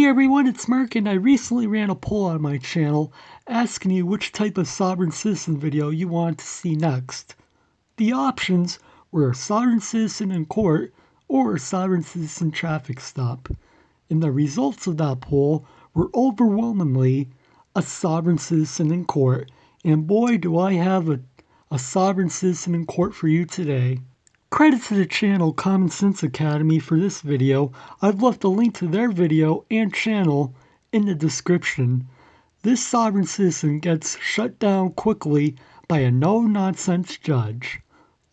Hey everyone, it's Mark, and I recently ran a poll on my channel asking you which type of sovereign citizen video you want to see next. The options were a sovereign citizen in court or a sovereign citizen traffic stop. And the results of that poll were overwhelmingly a sovereign citizen in court. And boy, do I have a sovereign citizen in court for you today. Credit to the channel Common Sense Academy for this video. I've left a link to their video and channel in the description. This sovereign citizen gets shut down quickly by a no-nonsense judge.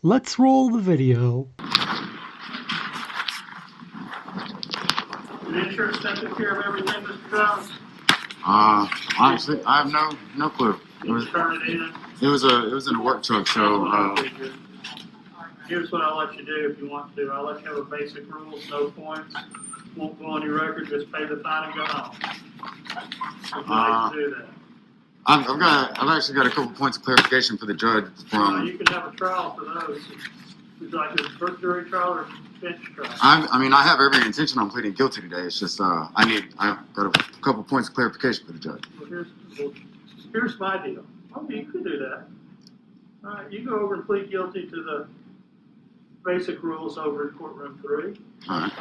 Let's roll the video. Did insurance take care of everything, Mr. Jones? Honestly, I have no clue. Turn it in. It was in a work truck, so Here's what I'll let you do if you want to. I'll let you have a basic rules, no points. Won't go on your record, just pay the fine and go home. Would you like to do that? I've actually got a couple points of clarification for the judge from. You can have a trial for those. Would you like a first jury trial or bench trial? I have every intention on pleading guilty today. It's just I've got a couple points of clarification for the judge. Well, here's my deal. Okay, you could do that. All right, you go over and plead guilty to the basic rules over in courtroom 3. All right.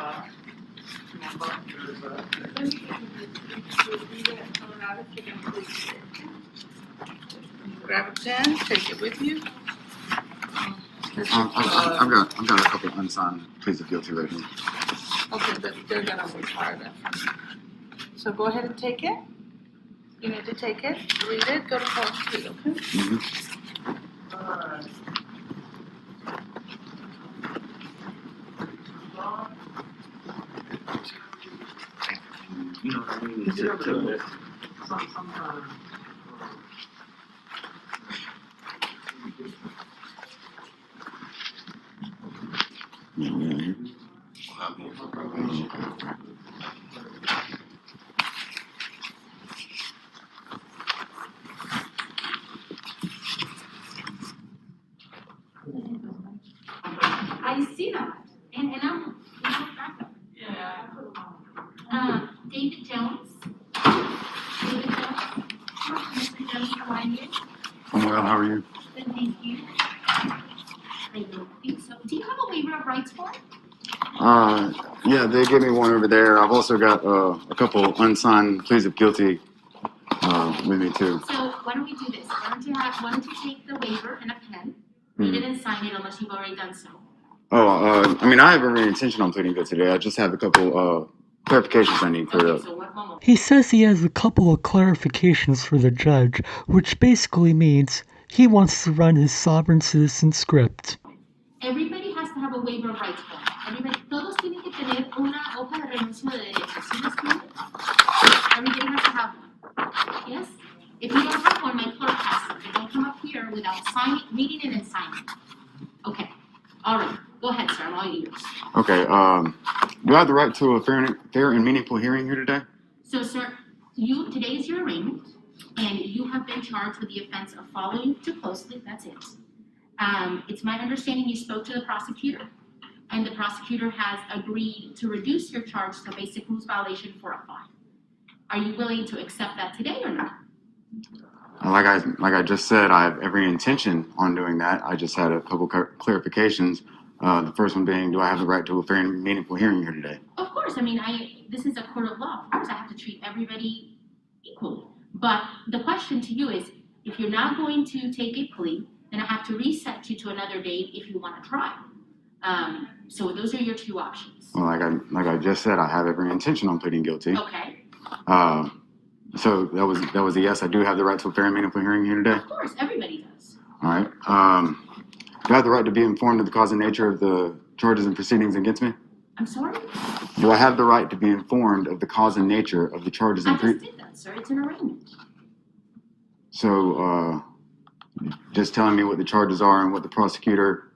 Grab a pen, take it with you. I've got a couple unsigned pleas of guilty right here. Okay, but they're gonna require that. So go ahead and take it. You need to take it, read it, go to court, please, okay? Mm-hmm. All right. You know what I mean? I see that, and I'm back up. Yeah. David Jones. Mr. Jones, how are you? I'm well, how are you? Good, thank you. I don't think so. Do you have a waiver of rights form? Yeah, they gave me one over there. I've also got a couple unsigned pleas of guilty with me too. So why don't we do this? Why don't you take the waiver and a pen, read it and sign it unless you've already done so. I have every intention on pleading guilty today. I just have a couple clarifications I need for Okay, so one moment. He says he has a couple of clarifications for the judge, which basically means he wants to run his sovereign citizen script. Everybody has to have a waiver of rights form. Todos tienen que tener una hoja de renuncio de derechos. ¿Sí me entiendes? Everybody has to have one. Yes? If you don't have one, my clerk has it. Don't come up here without reading it and signing it. Okay. All right. Go ahead, sir. I'm all ears. Okay, do I have the right to a fair and meaningful hearing here today? So, sir, today is your arraignment, and you have been charged with the offense of following too closely. That's it. It's my understanding you spoke to the prosecutor, and the prosecutor has agreed to reduce your charge to basic rules violation for a fine. Are you willing to accept that today or not? Like I just said, I have every intention on doing that. I just had a couple clarifications. The first one being, do I have the right to a fair and meaningful hearing here today? Of course. I mean, this is a court of law. Of course, I have to treat everybody equally. But the question to you is, if you're not going to take a plea, then I have to reset you to another date if you want to try. So those are your two options. Well, like I just said, I have every intention on pleading guilty. Okay. So that was a yes. I do have the right to a fair and meaningful hearing here today. Of course, everybody does. All right. Do I have the right to be informed of the cause and nature of the charges and proceedings against me? I'm sorry? Do I have the right to be informed of the cause and nature of the charges I and just did that, sir. It's an arraignment. So, just telling me what the charges are and what the prosecutor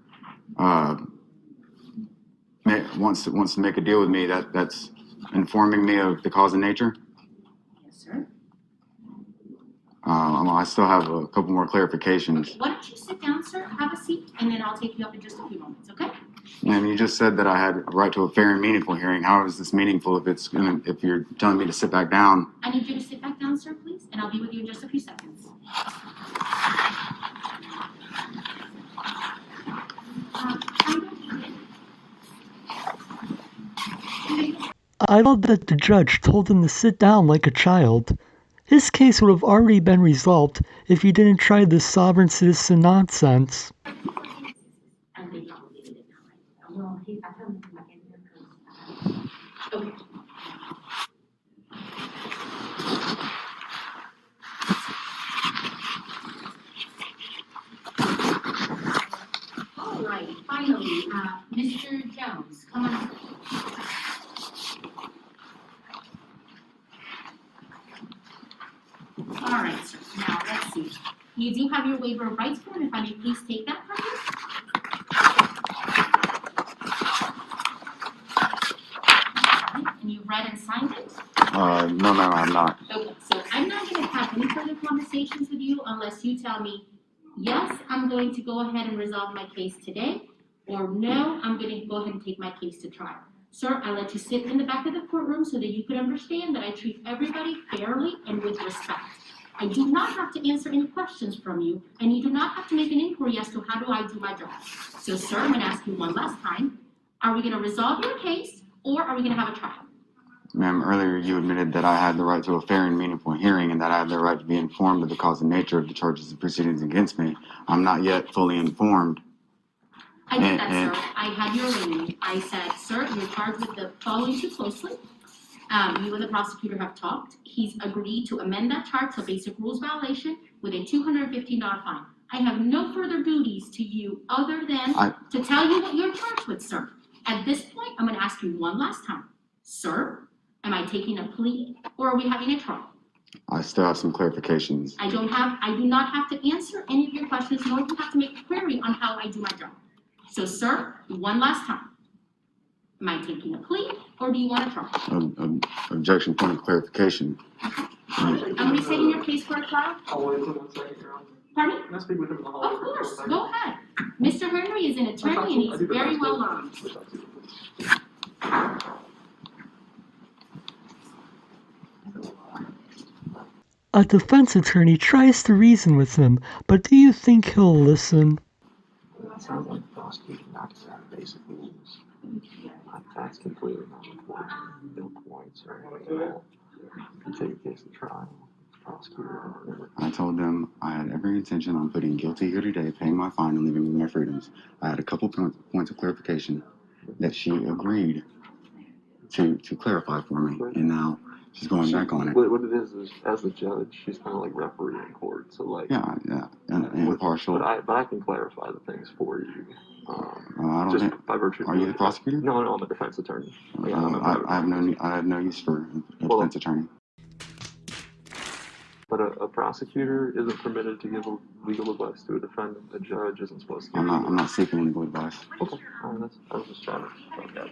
wants to make a deal with me, that's informing me of the cause and nature? Yes, sir. I still have a couple more clarifications. Okay, why don't you sit down, sir, have a seat, and then I'll take you up in just a few moments, okay? Ma'am, you just said that I had a right to a fair and meaningful hearing. How is this meaningful if you're telling me to sit back down? I need you to sit back down, sir, please, and I'll be with you in just a few seconds. I love that the judge told him to sit down like a child. His case would have already been resolved if he didn't try this sovereign citizen nonsense. Okay. All right, finally, Mr. Jones, come on up. All right, sir, now let's see. You do have your waiver of rights form, if I may please take that from you. And you read and signed it? No, ma'am, I'm not. Okay, so I'm not gonna have any further conversations with you unless you tell me, yes, I'm going to go ahead and resolve my case today, or no, I'm gonna go ahead and take my case to trial. Sir, I let you sit in the back of the courtroom so that you could understand that I treat everybody fairly and with respect. I do not have to answer any questions from you, and you do not have to make an inquiry as to how do I do my job. So, sir, I'm gonna ask you one last time, are we gonna resolve your case, or are we gonna have a trial? Ma'am, earlier you admitted that I had the right to a fair and meaningful hearing and that I had the right to be informed of the cause and nature of the charges and proceedings against me. I'm not yet fully informed. I did that, sir. I had your arraignment. I said, sir, you're charged with the following too closely. You and the prosecutor have talked. He's agreed to amend that charge to basic rules violation with a $215 fine. I have no further duties to you other than to tell you what you're charged with, sir. At this point, I'm gonna ask you one last time. Sir, am I taking a plea or are we having a trial? I still have some clarifications. I do not have to answer any of your questions, nor do you have to make a query on how I do my job. So, sir, one last time. Am I taking a plea or do you want a trial? Objection, point of clarification. I'm restating your case for a trial? I'll wait till 1 second, Your Honor. Pardon me? Can I speak with him in the hall? Of course, go ahead. Mr. Henry is an attorney and he's very well learned. A defense attorney tries to reason with him, but do you think he'll listen? It sounds like the prosecutor knocks down basic rules. That's completely not important. No points or anything at all. You take a case to trial. Prosecutor. I told them I had every intention on pleading guilty here today, paying my fine, and leaving with my freedoms. I had a couple points of clarification that she agreed to clarify for me, and now she's going back on it. What it is as a judge, she's kind of like referee in court. So like Yeah, and impartial. But I can clarify the things for you. I don't just think. by virtue. Are you the prosecutor? No, I'm a defense attorney. I have no use for a defense attorney. But a prosecutor isn't permitted to give legal advice to a defendant. A judge isn't supposed to. I'm not seeking legal advice. Okay, I was just trying to. Okay.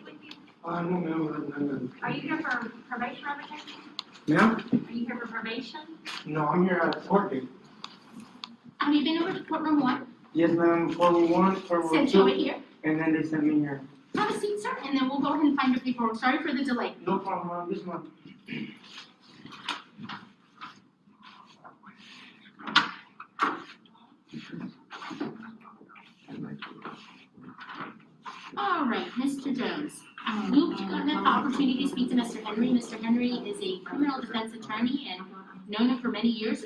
I don't know. Are you here for probation revocation? Ma'am? Are you here for probation? No, I'm here at court date. Have you been over to courtroom 1? Yes, ma'am, courtroom 1, courtroom Sent you over 2, here. and then they sent me here. Have a seat, sir, and then we'll go ahead and find your paperwork. Sorry for the delay. No problem, ma'am, this one. All right, Mr. Jones. You've gotten an opportunity to speak to Mr. Henry. Mr. Henry is a criminal defense attorney and known him for many years.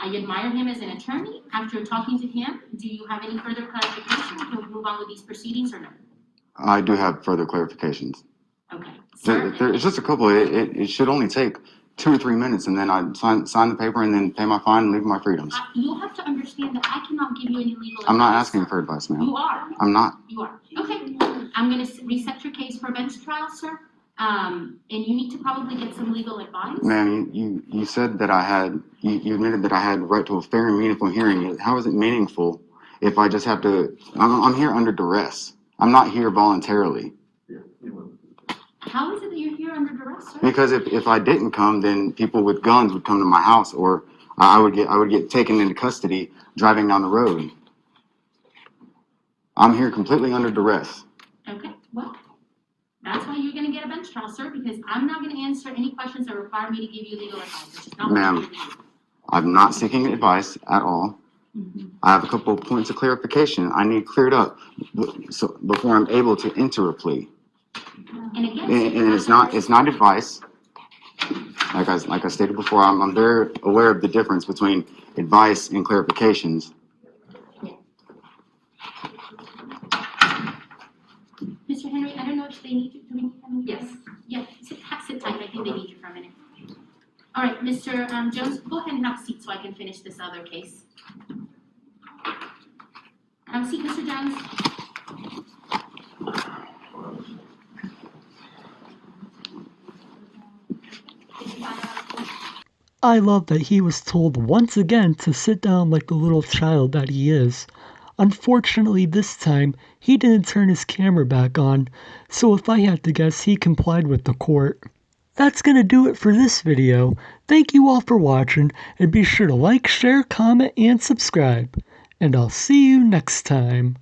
I admire him as an attorney. After talking to him, do you have any further clarification? We'll move on with these proceedings or no? I do have further clarifications. Okay. It's just a couple. It should only take 2 or 3 minutes, and then I sign the paper and then pay my fine and leave my freedoms. You'll have to understand that I cannot give you any legal advice. I'm not asking for advice, ma'am. You are. I'm not. You are. Okay. I'm going to reset your case for a bench trial, sir. And you need to probably get some legal advice. Ma'am, you said that you admitted that I had the right to a fair and meaningful hearing. How is it meaningful if I just have to, I'm here under duress. I'm not here voluntarily. How is it that you're here under duress, sir? Because if I didn't come, then people with guns would come to my house, or I would get taken into custody driving down the road. I'm here completely under duress. Okay, well, that's why you're gonna get a bench trial, sir, because I'm not gonna answer any questions that require me to give you legal advice, which is not what I'm Ma'am. here to do. I'm not seeking advice at all. I have a couple of points of clarification I need cleared up before I'm able to enter a plea. And again, And it's not advice. Like I stated before, I'm very aware of the difference between advice and clarifications. Mr. Henry, I don't know if they need you, do we need them? Yes. Yeah, sit tight, I think they need you for a minute. All right, Mr. Jones, go ahead and have a seat so I can finish this other case. Have a seat, Mr. Jones. I love that he was told once again to sit down like the little child that he is. Unfortunately, this time, he didn't turn his camera back on, so if I had to guess, he complied with the court. That's gonna do it for this video. Thank you all for watching, and be sure to like, share, comment, and subscribe. And I'll see you next time.